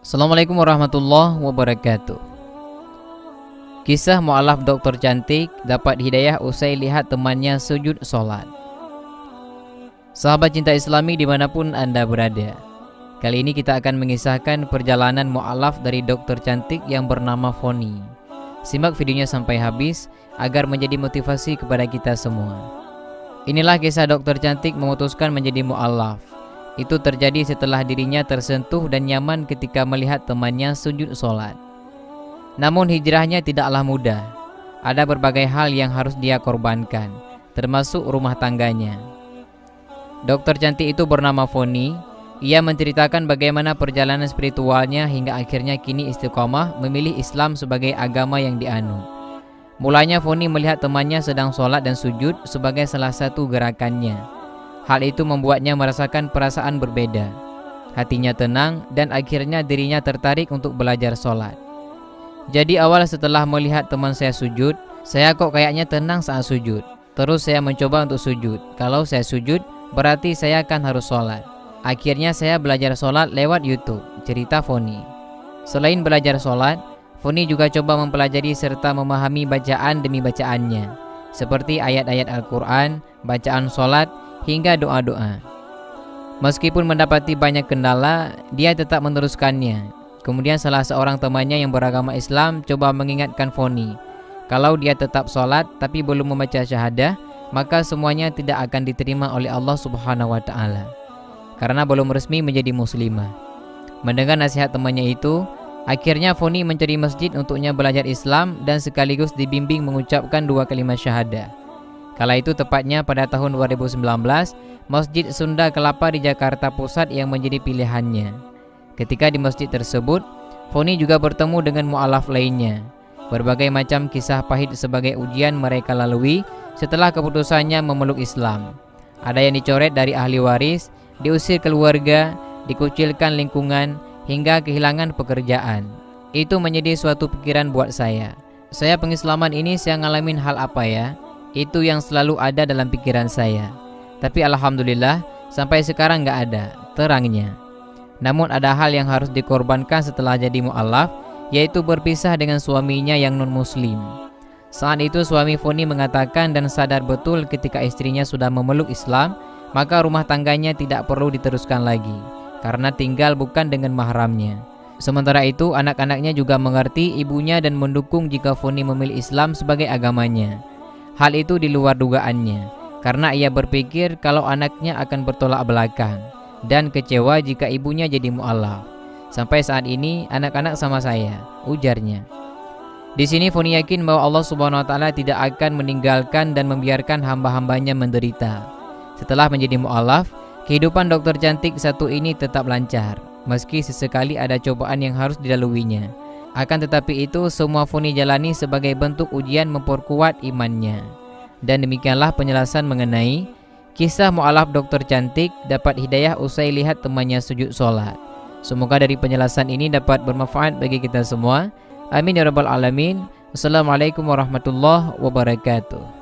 Assalamualaikum warahmatullahi wabarakatuh. Kisah mu'alaf dokter cantik dapat hidayah usai lihat temannya sujud solat. Sahabat cinta Islami dimanapun Anda berada, kali ini kita akan mengisahkan perjalanan mu'alaf dari dokter cantik yang bernama Foni. Simak videonya sampai habis agar menjadi motivasi kepada kita semua. Inilah kisah dokter cantik memutuskan menjadi mu'alaf. Itu terjadi setelah dirinya tersentuh dan nyaman ketika melihat temannya sujud solat. Namun hijrahnya tidaklah mudah. Ada berbagai hal yang harus dia korbankan, termasuk rumah tangganya. Dokter cantik itu bernama Foni. Ia menceritakan bagaimana perjalanan spiritualnya hingga akhirnya kini istiqomah memilih Islam sebagai agama yang dianut. Mulanya Foni melihat temannya sedang solat dan sujud sebagai salah satu gerakannya. Hal itu membuatnya merasakan perasaan berbeda. Hatinya tenang dan akhirnya dirinya tertarik untuk belajar sholat. Jadi awal setelah melihat teman saya sujud, saya kok kayaknya tenang saat sujud. Terus saya mencoba untuk sujud. Kalau saya sujud, berarti saya akan harus sholat. Akhirnya saya belajar sholat lewat YouTube, cerita Foni. Selain belajar sholat, Foni juga coba mempelajari serta memahami bacaan demi bacaannya, seperti ayat-ayat Al-Quran, bacaan sholat, hingga doa-doa. Meskipun mendapati banyak kendala, dia tetap meneruskannya. Kemudian salah seorang temannya yang beragama Islam coba mengingatkan Foni, kalau dia tetap sholat tapi belum membaca syahadah, maka semuanya tidak akan diterima oleh Allah Subhanahu wa Ta'ala, karena belum resmi menjadi muslimah. Mendengar nasihat temannya itu, akhirnya Foni mencari masjid untuknya belajar Islam dan sekaligus dibimbing mengucapkan 2 kalimat syahadah. Kala itu tepatnya pada tahun 2019, Masjid Sunda Kelapa di Jakarta Pusat yang menjadi pilihannya. Ketika di masjid tersebut, Foni juga bertemu dengan mu'alaf lainnya. Berbagai macam kisah pahit sebagai ujian mereka lalui setelah keputusannya memeluk Islam. Ada yang dicoret dari ahli waris, diusir keluarga, dikucilkan lingkungan, hingga kehilangan pekerjaan. Itu menjadi suatu pikiran buat saya. Saya pengislaman ini saya ngalamin hal apa ya? Itu yang selalu ada dalam pikiran saya. Tapi alhamdulillah sampai sekarang gak ada terangnya. Namun ada hal yang harus dikorbankan setelah jadi mu'alaf, yaitu berpisah dengan suaminya yang non-muslim. Saat itu suami Foni mengatakan dan sadar betul ketika istrinya sudah memeluk Islam, maka rumah tangganya tidak perlu diteruskan lagi, karena tinggal bukan dengan mahramnya. Sementara itu anak-anaknya juga mengerti ibunya dan mendukung jika Foni memilih Islam sebagai agamanya. Hal itu di luar dugaannya, karena ia berpikir kalau anaknya akan bertolak belakang dan kecewa jika ibunya jadi mu'alaf. Sampai saat ini anak-anak sama saya, ujarnya. Di sini Foni yakin bahwa Allah Subhanahu wa Ta'ala tidak akan meninggalkan dan membiarkan hamba-hambanya menderita. Setelah menjadi mu'alaf, kehidupan dokter cantik satu ini tetap lancar, meski sesekali ada cobaan yang harus dilaluinya. Akan tetapi itu semua Foni jalani sebagai bentuk ujian memperkuat imannya. Dan demikianlah penjelasan mengenai kisah mu'alaf dokter cantik dapat hidayah usai lihat temannya sujud sholat. Semoga dari penjelasan ini dapat bermanfaat bagi kita semua. Amin ya rabbal alamin. Wassalamualaikum warahmatullahi wabarakatuh.